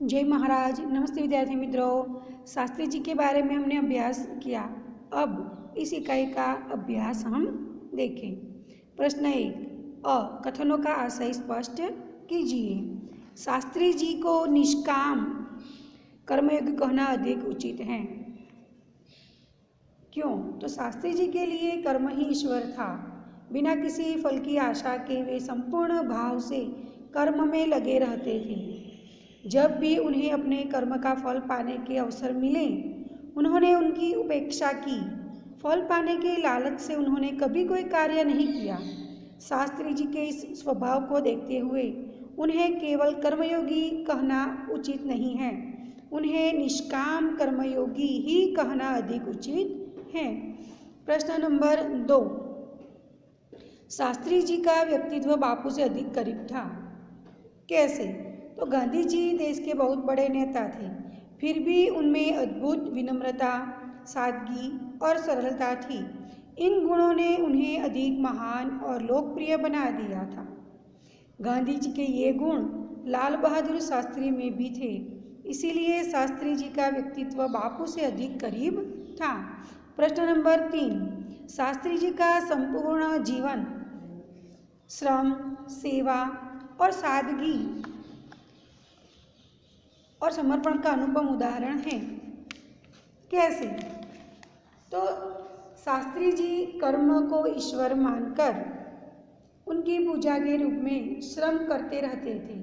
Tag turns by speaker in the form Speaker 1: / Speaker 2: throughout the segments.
Speaker 1: जय महाराज। नमस्ते विद्यार्थी मित्रों। शास्त्री जी के बारे में हमने अभ्यास किया। अब इस इकाई का अभ्यास हम देखें। प्रश्न 1, कथनों का आशय स्पष्ट कीजिए। शास्त्री जी को निष्काम कर्मयोगी कहना अधिक उचित है। क्यों? तो शास्त्री जी के लिए कर्म ही ईश्वर था। बिना किसी फल की आशा के वे संपूर्ण भाव से कर्म में लगे रहते थे। जब भी उन्हें अपने कर्म का फल पाने के अवसर मिले, उन्होंने उनकी उपेक्षा की। फल पाने के लालच से उन्होंने कभी कोई कार्य नहीं किया। शास्त्री जी के इस स्वभाव को देखते हुए उन्हें केवल कर्मयोगी कहना उचित नहीं है, उन्हें निष्काम कर्मयोगी ही कहना अधिक उचित है। प्रश्न नंबर 2, शास्त्री जी का व्यक्तित्व बापू से अधिक करीब था। कैसे? तो गांधी जी देश के बहुत बड़े नेता थे, फिर भी उनमें अद्भुत विनम्रता, सादगी और सरलता थी। इन गुणों ने उन्हें अधिक महान और लोकप्रिय बना दिया था। गांधी जी के ये गुण लाल बहादुर शास्त्री में भी थे, इसीलिए शास्त्री जी का व्यक्तित्व बापू से अधिक करीब था। प्रश्न नंबर 3, शास्त्री जी का संपूर्ण जीवन श्रम, सेवा और सादगी और समर्पण का अनुपम उदाहरण है। कैसे? तो शास्त्री जी कर्म को ईश्वर मानकर उनकी पूजा के रूप में श्रम करते रहते थे।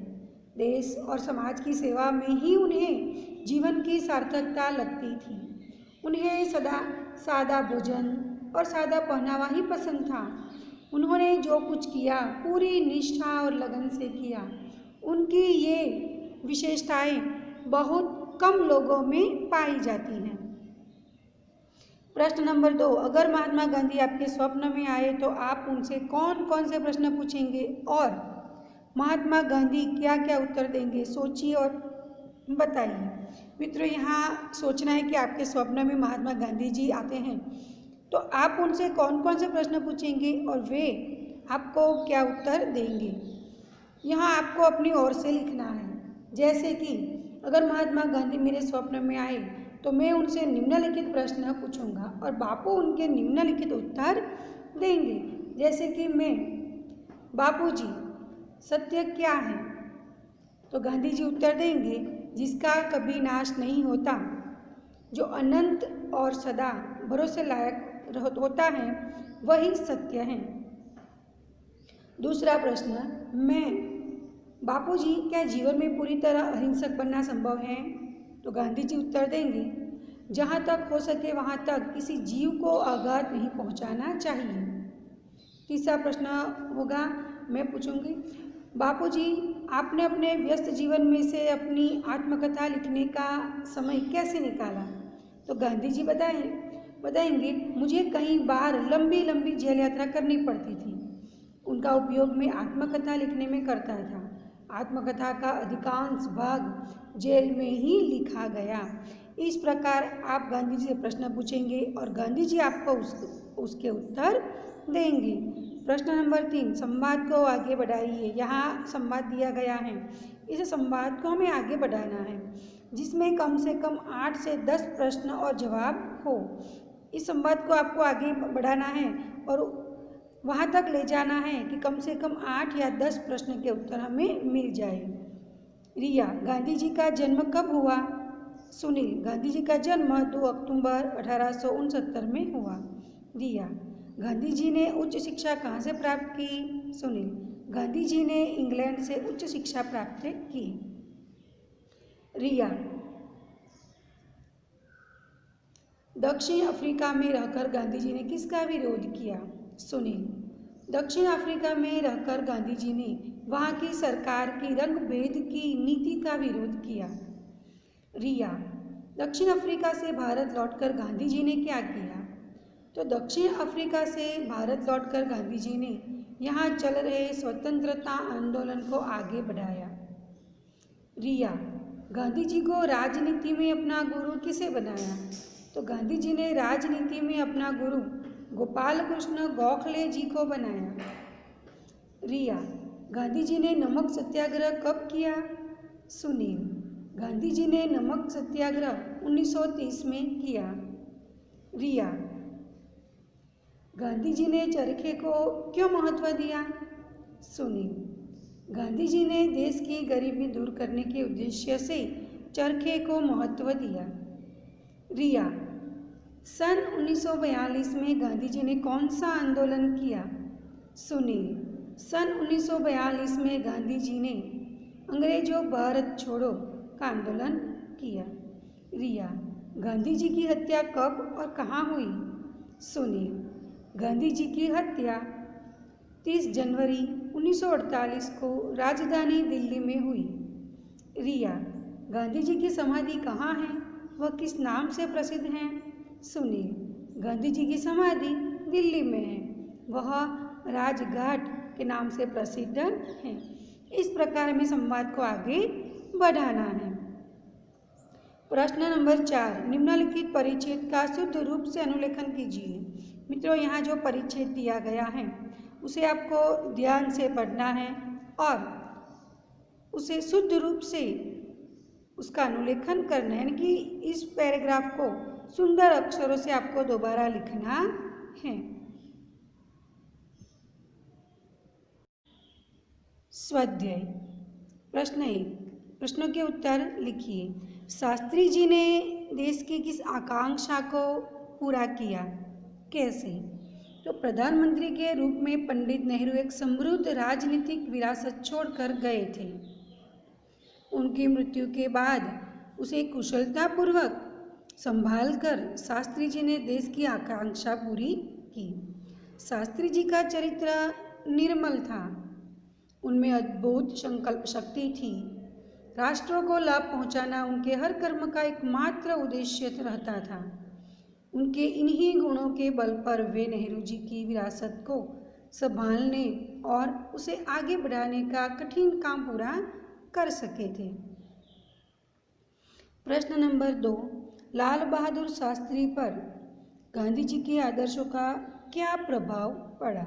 Speaker 1: देश और समाज की सेवा में ही उन्हें जीवन की सार्थकता लगती थी। उन्हें सदा सादा भोजन और सादा पहनावा ही पसंद था। उन्होंने जो कुछ किया पूरी निष्ठा और लगन से किया। उनकी ये विशेषताएं बहुत कम लोगों में पाई जाती हैं। प्रश्न नंबर 2, अगर महात्मा गांधी आपके स्वप्न में आए तो आप उनसे कौन कौन से प्रश्न पूछेंगे और महात्मा गांधी क्या क्या उत्तर देंगे? सोचिए और बताइए। मित्रों, यहाँ सोचना है कि आपके स्वप्न में महात्मा गांधी जी आते हैं तो आप उनसे कौन कौन से प्रश्न पूछेंगे और वे आपको क्या उत्तर देंगे। यहाँ आपको अपनी ओर से लिखना है। जैसे कि अगर महात्मा गांधी मेरे स्वप्न में आए तो मैं उनसे निम्नलिखित प्रश्न पूछूंगा और बापू उनके निम्नलिखित उत्तर देंगे। जैसे कि मैं, बापू जी सत्य क्या है? तो गांधी जी उत्तर देंगे, जिसका कभी नाश नहीं होता, जो अनंत और सदा भरोसे लायक होता है, वही सत्य है। दूसरा प्रश्न, मैं, बापू जी क्या जीवन में पूरी तरह अहिंसक बनना संभव है? तो गांधी जी उत्तर देंगे, जहाँ तक हो सके वहाँ तक किसी जीव को आघात नहीं पहुँचाना चाहिए। तीसरा प्रश्न होगा, मैं पूछूंगी, बापू जी आपने अपने व्यस्त जीवन में से अपनी आत्मकथा लिखने का समय कैसे निकाला? तो गांधी जी बताएंगे, मुझे कई बार लंबी लंबी जेल यात्रा करनी पड़ती थी। उनका उपयोग मैं आत्मकथा लिखने में करता था। आत्मकथा का अधिकांश भाग जेल में ही लिखा गया। इस प्रकार आप गांधी जी से प्रश्न पूछेंगे और गांधी जी आपको उसके उत्तर देंगे। प्रश्न नंबर 3, संवाद को आगे बढ़ाइए। यहाँ संवाद दिया गया है, इस संवाद को हमें आगे बढ़ाना है, जिसमें कम से कम 8 से 10 प्रश्न और जवाब हो। इस संवाद को आपको आगे बढ़ाना है और वहाँ तक ले जाना है कि कम से कम 8 या 10 प्रश्न के उत्तर हमें मिल जाए। रिया, गांधी जी का जन्म कब हुआ? सुनील, गांधी जी का जन्म 2 अक्टूबर 1869 में हुआ। रिया, गांधी जी ने उच्च शिक्षा कहाँ से प्राप्त की? सुनील, गांधी जी ने इंग्लैंड से उच्च शिक्षा प्राप्त की। रिया, दक्षिण अफ्रीका में रहकर गांधी जी ने किसका विरोध किया? सुनील, दक्षिण अफ्रीका में रहकर गांधी जी ने वहाँ की सरकार की रंग भेद की नीति का विरोध किया। रिया, दक्षिण अफ्रीका से भारत लौटकर गांधी जी ने क्या किया? तो दक्षिण अफ्रीका से भारत लौटकर गांधी जी ने यहाँ चल रहे स्वतंत्रता आंदोलन को आगे बढ़ाया। रिया, गांधी जी को राजनीति में अपना गुरु किसे बनाया? तो गांधी जी ने राजनीति में अपना गुरु गोपाल कृष्ण गोखले जी को बनाया। रिया, गांधी जी ने नमक सत्याग्रह कब किया? सुनील, गांधी जी ने नमक सत्याग्रह 1930 में किया। रिया, गांधी जी ने चरखे को क्यों महत्व दिया? सुनील, गांधी जी ने देश की गरीबी दूर करने के उद्देश्य से चरखे को महत्व दिया। रिया, सन 1942 में गांधी जी ने कौन सा आंदोलन किया? सुनील, सन 1942 में गांधी जी ने अंग्रेजों भारत छोड़ो का आंदोलन किया। रिया, गांधी जी की हत्या कब और कहाँ हुई? सुनील, गांधी जी की हत्या 30 जनवरी 1948 को राजधानी दिल्ली में हुई। रिया, गांधी जी की समाधि कहाँ है? वह किस नाम से प्रसिद्ध है? सुनील, गांधी जी की समाधि दिल्ली में है, वह राजघाट के नाम से प्रसिद्ध है। इस प्रकार हमें संवाद को आगे बढ़ाना है। प्रश्न नंबर 4, निम्नलिखित परिच्छेद का शुद्ध रूप से अनुलेखन कीजिए। मित्रों, यहाँ जो परिच्छेद दिया गया है उसे आपको ध्यान से पढ़ना है और उसे शुद्ध रूप से उसका अनुलेखन करना है, यानी कि इस पैराग्राफ को सुंदर अक्षरों से आपको दोबारा लिखना है। स्वाध्याय प्रश्न 1, प्रश्नों के उत्तर लिखिए। शास्त्री जी ने देश की किस आकांक्षा को पूरा किया? कैसे? तो प्रधानमंत्री के रूप में पंडित नेहरू एक समृद्ध राजनीतिक विरासत छोड़कर गए थे। उनकी मृत्यु के बाद उसे कुशलतापूर्वक संभालकर शास्त्री जी ने देश की आकांक्षा पूरी की। शास्त्री जी का चरित्र निर्मल था, उनमें अद्भुत संकल्प शक्ति थी। राष्ट्र को लाभ पहुंचाना उनके हर कर्म का एकमात्र उद्देश्य रहता था। उनके इन्हीं गुणों के बल पर वे नेहरू जी की विरासत को संभालने और उसे आगे बढ़ाने का कठिन काम पूरा कर सके थे। प्रश्न नंबर 2, लाल बहादुर शास्त्री पर गांधी जी के आदर्शों का क्या प्रभाव पड़ा?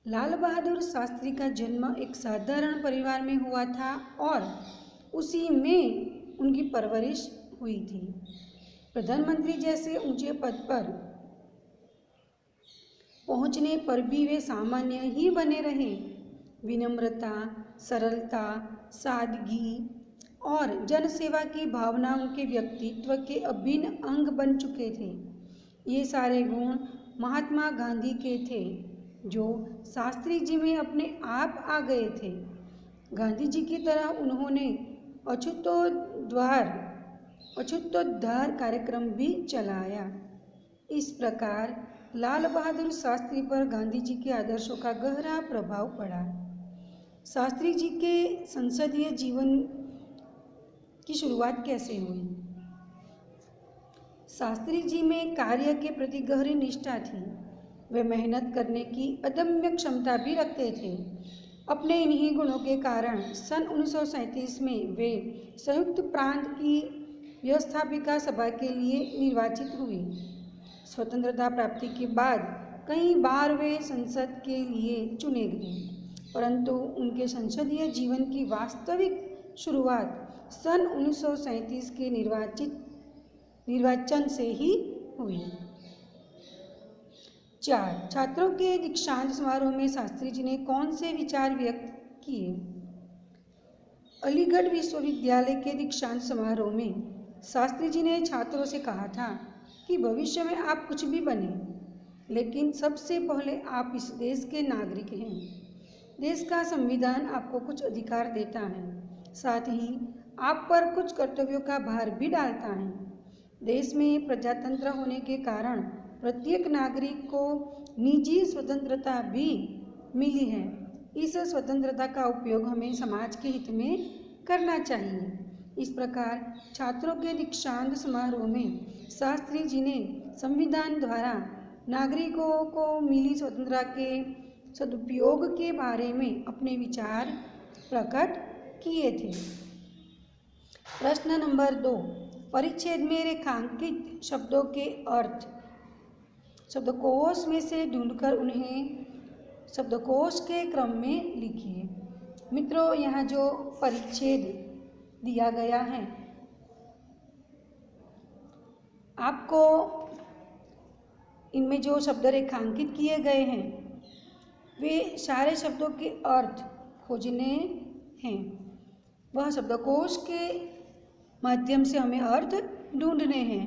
Speaker 1: लाल बहादुर शास्त्री का जन्म एक साधारण परिवार में हुआ था और उसी में उनकी परवरिश हुई थी। प्रधानमंत्री जैसे ऊंचे पद पर पहुंचने पर भी वे सामान्य ही बने रहे। विनम्रता, सरलता, सादगी और जनसेवा की भावना उनके व्यक्तित्व के अभिन्न अंग बन चुके थे। ये सारे गुण महात्मा गांधी के थे जो शास्त्री जी में अपने आप आ गए थे। गांधी जी की तरह उन्होंने अछूतोद्धार कार्यक्रम भी चलाया। इस प्रकार लाल बहादुर शास्त्री पर गांधी जी के आदर्शों का गहरा प्रभाव पड़ा। शास्त्री जी के संसदीय जीवन की शुरुआत कैसे हुई? शास्त्री जी में कार्य के प्रति गहरी निष्ठा थी। वे मेहनत करने की अदम्य क्षमता भी रखते थे। अपने इन्हीं गुणों के कारण सन 1937 में वे संयुक्त प्रांत की व्यवस्थापिका सभा के लिए निर्वाचित हुए। स्वतंत्रता प्राप्ति के बाद कई बार वे संसद के लिए चुने गए, परंतु उनके संसदीय जीवन की वास्तविक शुरुआत सन 1937 के निर्वाचन से ही हुई। 4, छात्रों के दीक्षांत समारोह में शास्त्री जी ने कौन से विचार व्यक्त किए? अलीगढ़ विश्वविद्यालय के दीक्षांत समारोह में शास्त्री जी ने छात्रों से कहा था कि भविष्य में आप कुछ भी बने, लेकिन सबसे पहले आप इस देश के नागरिक हैं। देश का संविधान आपको कुछ अधिकार देता है, साथ ही आप पर कुछ कर्तव्यों का भार भी डालता है। देश में प्रजातंत्र होने के कारण प्रत्येक नागरिक को निजी स्वतंत्रता भी मिली है। इस स्वतंत्रता का उपयोग हमें समाज के हित में करना चाहिए। इस प्रकार छात्रों के दीक्षांत समारोह में शास्त्री जी ने संविधान द्वारा नागरिकों को मिली स्वतंत्रता के सदुपयोग के बारे में अपने विचार प्रकट किए थे। प्रश्न नंबर 2, परिच्छेद में रेखांकित शब्दों के अर्थ शब्दकोश में से ढूंढकर उन्हें शब्दकोश के क्रम में लिखिए। मित्रों, यहाँ जो परिच्छेद दिया गया है। आपको इनमें जो शब्द रेखांकित किए गए हैं वे सारे शब्दों के अर्थ खोजने हैं। वह शब्दकोश के माध्यम से हमें अर्थ ढूंढने हैं।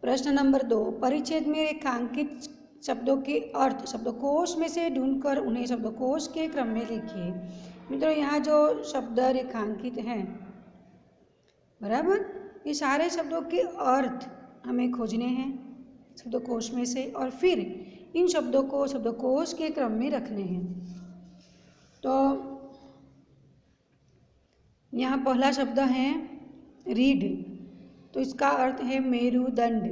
Speaker 1: प्रश्न नंबर 2, परिच्छेद में रेखांकित शब्दों के अर्थ शब्दकोश में से ढूंढकर उन्हें शब्दकोश के क्रम में लिखिए। मित्रों, यहाँ जो शब्द रेखांकित हैं, बराबर, ये सारे शब्दों के अर्थ हमें खोजने हैं शब्दकोश में से और फिर इन शब्दों को शब्दकोश के क्रम में रखने हैं। तो यहाँ पहला शब्द है रीढ़, तो इसका अर्थ है मेरुदंड।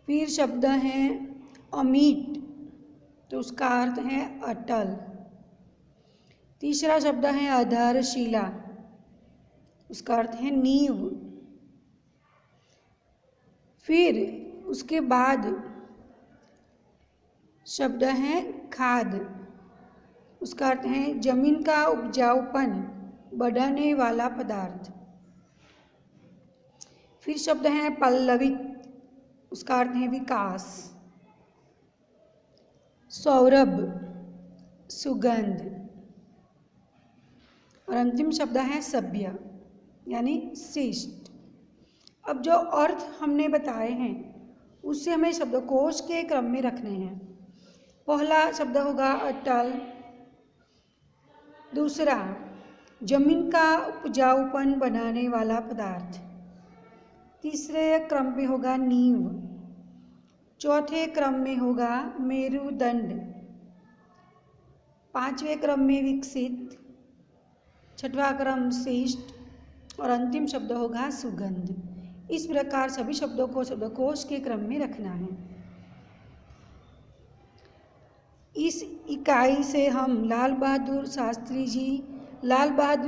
Speaker 1: फिर शब्द है अमिट, तो उसका अर्थ है अटल। तीसरा शब्द है आधारशिला, उसका अर्थ है नींव। फिर उसके बाद शब्द है खाद, उसका अर्थ है जमीन का उपजाऊपन बढ़ाने वाला पदार्थ। फिर शब्द है पल्लवित, उसका अर्थ है विकास। सौरभ, सुगंध। और अंतिम शब्द है सभ्य, यानी शिष्ट। अब जो अर्थ हमने बताए हैं उससे हमें शब्दकोश के क्रम में रखने हैं। पहला शब्द होगा अटल, दूसरा जमीन का उपजाऊपन बनाने वाला पदार्थ, तीसरे क्रम में होगा नींव, चौथे क्रम में होगा मेरुदंड, पांचवें क्रम में विकसित, छठवां क्रम शिष्ट और अंतिम शब्द होगा सुगंध। इस प्रकार सभी शब्दों को शब्दकोश के क्रम में रखना है। इस इकाई से हम लाल बहादुर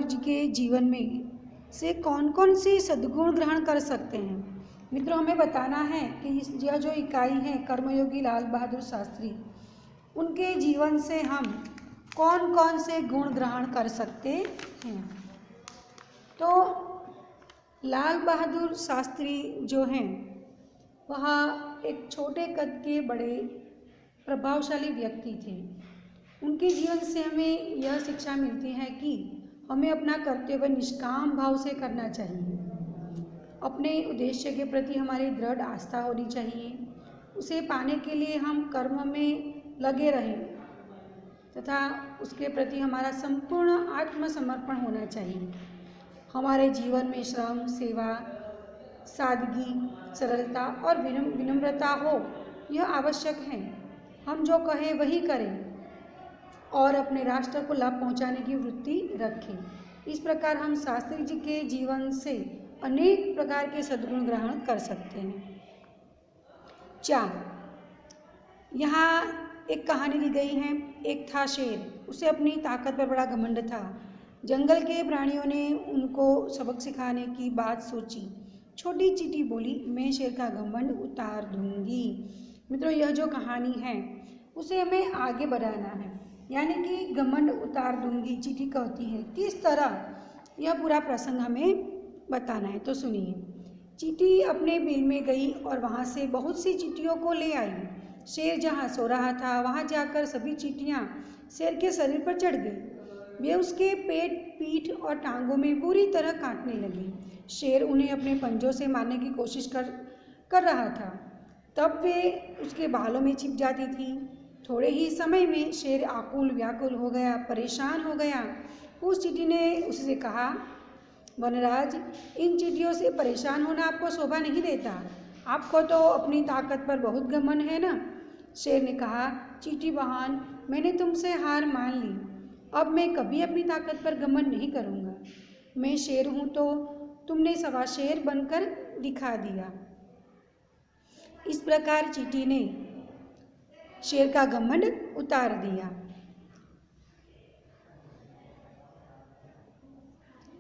Speaker 1: जी के जीवन में से कौन कौन से सद्गुण ग्रहण कर सकते हैं। मित्रों, हमें बताना है कि यह जो इकाई है कर्मयोगी लाल बहादुर शास्त्री, उनके जीवन से हम कौन कौन से गुण ग्रहण कर सकते हैं। तो लाल बहादुर शास्त्री जो हैं वह एक छोटे कद के बड़े प्रभावशाली व्यक्ति थे। उनके जीवन से हमें यह शिक्षा मिलती है कि हमें अपना कर्तव्य निष्काम भाव से करना चाहिए। अपने उद्देश्य के प्रति हमारी दृढ़ आस्था होनी चाहिए। उसे पाने के लिए हम कर्म में लगे रहें तथा उसके प्रति हमारा संपूर्ण आत्मसमर्पण होना चाहिए। हमारे जीवन में श्रम, सेवा, सादगी, सरलता और विनम्रता हो, यह आवश्यक है। हम जो कहें वही करें और अपने राष्ट्र को लाभ पहुंचाने की वृत्ति रखें। इस प्रकार हम शास्त्री जी के जीवन से अनेक प्रकार के सद्गुण ग्रहण कर सकते हैं। 4, यहाँ एक कहानी दी गई है। एक था शेर, उसे अपनी ताकत पर बड़ा घमंड था। जंगल के प्राणियों ने उनको सबक सिखाने की बात सोची। छोटी चींटी बोली, मैं शेर का घमंड उतार दूंगी। मित्रों, यह जो कहानी है उसे हमें आगे बढ़ाना है, यानी कि घमंड उतार दूंगी चींटी कहती है। किस तरह यह पूरा प्रसंग हमें बताना है, तो सुनिए। चींटी अपने बिल में गई और वहाँ से बहुत सी चींटियों को ले आई। शेर जहाँ सो रहा था वहाँ जाकर सभी चींटियाँ शेर के शरीर पर चढ़ गई। वे उसके पेट, पीठ और टांगों में बुरी तरह काटने लगी। शेर उन्हें अपने पंजों से मारने की कोशिश कर रहा था, तब वे उसके बालों में छिप जाती थी। थोड़े ही समय में शेर आकुल व्याकुल हो गया, परेशान हो गया। उस चींटी ने उससे कहा, वनराज, इन चींटियों से परेशान होना आपको शोभा नहीं देता। आपको तो अपनी ताकत पर बहुत घमंड है ना। शेर ने कहा, चींटी बहन, मैंने तुमसे हार मान ली। अब मैं कभी अपनी ताकत पर घमंड नहीं करूँगा। मैं शेर हूँ तो तुमने सवा शेर बनकर दिखा दिया। इस प्रकार चींटी ने शेर का घमंड उतार दिया।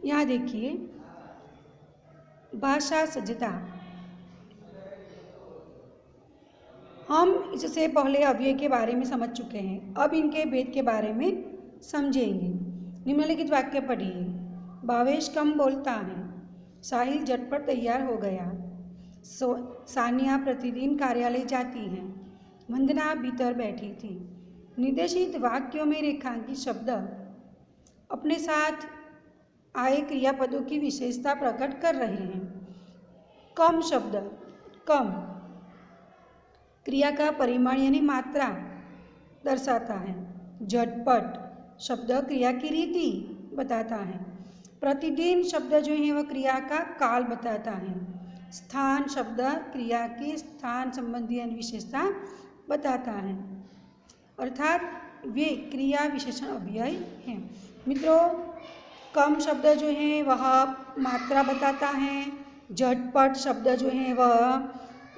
Speaker 1: यहाँ देखिए, भाषा सज्जता। हम इससे पहले अव्यय के बारे में समझ चुके हैं, अब इनके भेद के बारे में समझेंगे। निम्नलिखित वाक्य पढ़िए। भावेश कम बोलता है, साहिल झटपट तैयार हो गया, सानिया प्रतिदिन कार्यालय जाती है, वंदना भीतर बैठी थी। निर्देशित वाक्यों में रेखांकित शब्द अपने साथ आए क्रियापदों की विशेषता प्रकट कर रहे हैं। कम शब्द, कम क्रिया का परिमाण यानी मात्रा दर्शाता है। झटपट शब्द क्रिया की रीति बताता है। प्रतिदिन शब्द जो है वह क्रिया का काल बताता है। स्थान शब्द क्रिया की स्थान संबंधी विशेषता बताता है, अर्थात वे क्रिया विशेषण अव्यय हैं। मित्रों, कम शब्द जो है वह मात्रा बताता है, झटपट शब्द जो है वह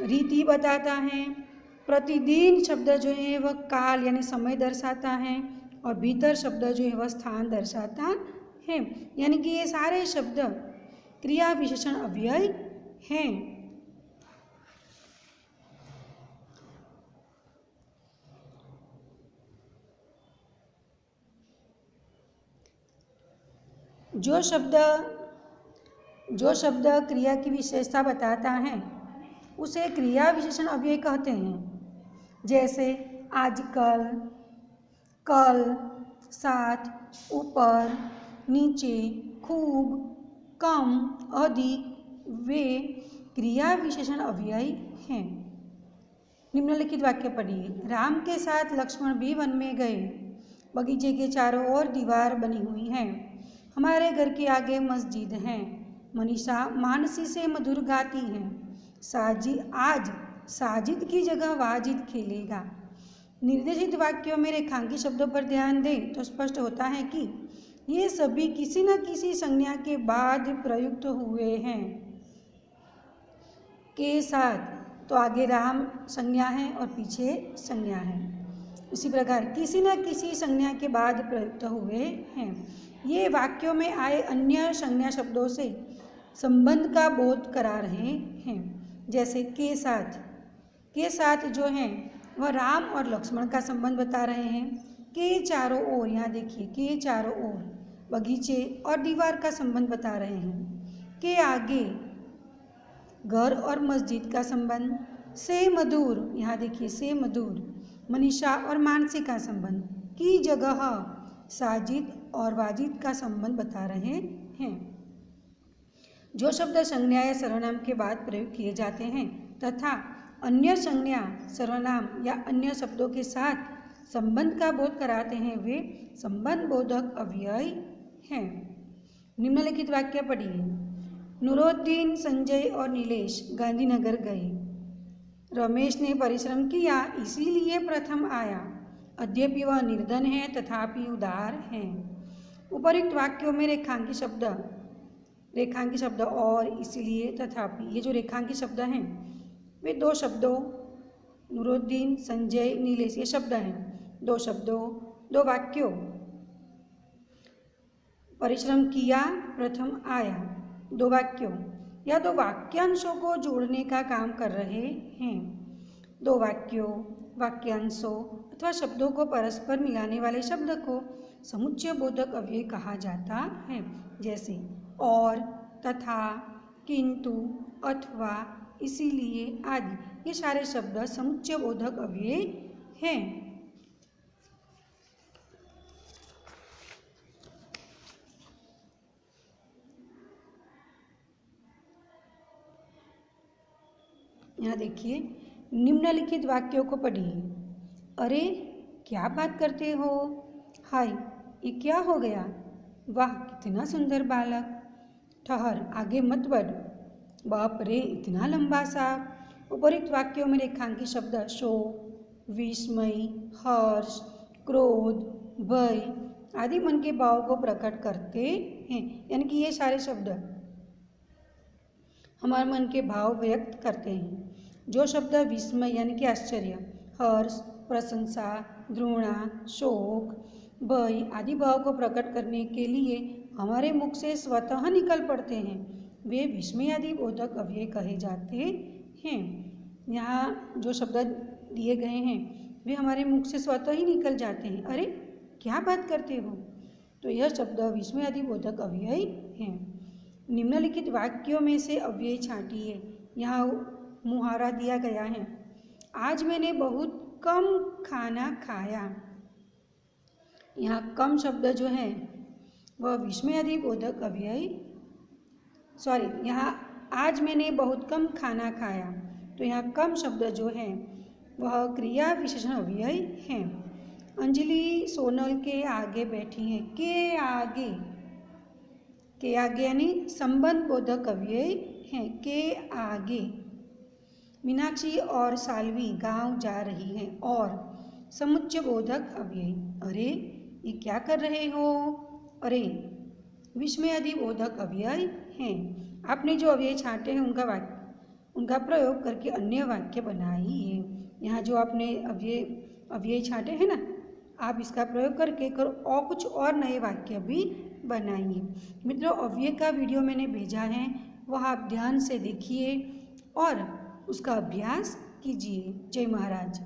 Speaker 1: रीति बताता है, प्रतिदिन शब्द जो है वह काल यानी समय दर्शाता है, और भीतर शब्द जो है वह स्थान दर्शाता है। यानी कि ये सारे शब्द क्रिया विशेषण अव्यय हैं। जो शब्द क्रिया की विशेषता बताता है उसे क्रिया विशेषण अव्यय कहते हैं। जैसे आजकल, कल, साथ, ऊपर, नीचे, खूब, कम, अधिक, वे क्रिया विशेषण अव्यय हैं। निम्नलिखित वाक्य पढ़िए। राम के साथ लक्ष्मण भी वन में गए। बगीचे के चारों ओर दीवार बनी हुई है। हमारे घर के आगे मस्जिद है। मनीषा मानसी से मधुर गाती है। आज साजिद की जगह वाजिद खेलेगा। निर्देशित वाक्यों में रेखांकित शब्दों पर ध्यान दें तो स्पष्ट होता है कि ये सभी किसी न किसी संज्ञा के बाद प्रयुक्त हुए हैं। के साथ तो आगे राम संज्ञा है और पीछे संज्ञा है। इसी प्रकार किसी न किसी संज्ञा के बाद प्रयुक्त हुए हैं। ये वाक्यों में आए अन्य संज्ञा शब्दों से संबंध का बोध करा रहे हैं। जैसे के साथ जो है वह राम और लक्ष्मण का संबंध बता रहे हैं। के चारों ओर, यहाँ देखिए, के चारों ओर बगीचे और दीवार का संबंध बता रहे हैं। के आगे घर और मस्जिद का संबंध। से मधुर, यहाँ देखिए, से मधुर मनीषा और मानसी का संबंध। की जगह साजिद और वाजिद का संबंध बता रहे हैं। जो शब्द संज्ञा या सर्वनाम के बाद प्रयोग किए जाते हैं तथा अन्य संज्ञा, सर्वनाम या अन्य शब्दों के साथ संबंध का बोध कराते हैं, वे संबंध बोधक अव्यय हैं। निम्नलिखित वाक्य पढ़िए। नूरुद्दीन, संजय और नीलेश गांधीनगर गए। रमेश ने परिश्रम किया इसीलिए प्रथम आया। यद्यपि वह निर्धन है तथापि उदार है। उपरोक्त वाक्यों में रेखांकित शब्द और, इसलिए, तथापि, ये जो रेखांकित शब्द हैं वे दो शब्दों नूरुद्दीन, संजय, नीलेश ये शब्द हैं। दो शब्दों, दो वाक्यों, परिश्रम किया, प्रथम आया, दो वाक्यों या दो वाक्यांशों को जोड़ने का काम कर रहे हैं। दो वाक्यों, वाक्यांशों अथवा शब्दों को परस्पर मिलाने वाले शब्द को समुच्चय बोधक अव्यय कहा जाता है। जैसे और, तथा, किंतु, अथवा, इसीलिए आदि, ये सारे शब्द समुच्चय बोधक अव्यय हैं। यहाँ देखिए, निम्नलिखित वाक्यों को पढ़िए। अरे क्या बात करते हो? हाय, ये क्या हो गया? वाह, कितना सुंदर बालक। ठहर, आगे मत बढ़। बाप रे, इतना लंबा सा। उपरोक्त वाक्यों में रेखांकित शब्द शोक, विस्मय, हर्ष, क्रोध, भय आदि मन के भाव को प्रकट करते हैं। यानी कि ये सारे शब्द हमारे मन के भाव व्यक्त करते हैं। जो शब्द विस्मय यानी कि आश्चर्य, हर्ष, प्रशंसा, घृणा, शोक, भय आदि भाव को प्रकट करने के लिए हमारे मुख से स्वतः निकल पड़ते हैं, वे विस्मयादि बोधक अव्यय कहे जाते हैं। यहाँ जो शब्द दिए गए हैं वे हमारे मुख से स्वतः ही निकल जाते हैं। अरे क्या बात करते हो, तो यह शब्द विस्मयादि बोधक अव्यय हैं। निम्नलिखित वाक्यों में से अव्यय छांटिए। यहाँ मुहावरा दिया गया है, आज मैंने बहुत कम खाना खाया। यहाँ कम शब्द जो है वह विस्मयादि बोधक अव्यय, यहाँ आज मैंने बहुत कम खाना खाया, तो यहाँ कम शब्द जो है वह क्रिया विशेषण अव्यय है। अंजलि सोनल के आगे बैठी है, के आगे यानी संबंध बोधक अव्यय है, के आगे। मीनाक्षी और साल्वी गांव जा रही हैं, और समुच्चय बोधक अव्यय, अरे ये क्या कर रहे हो, अरे विस्मयादि बोधक अव्यय हैं। आपने जो अव्यय छांटे हैं उनका प्रयोग करके अन्य वाक्य बनाइए। यहाँ जो आपने अव्यय छांटे हैं ना, आप इसका प्रयोग करके और कुछ और नए वाक्य भी बनाइए। मित्रों, अव्यय का वीडियो मैंने भेजा है, वह आप ध्यान से देखिए और उसका अभ्यास कीजिए। जय महाराज।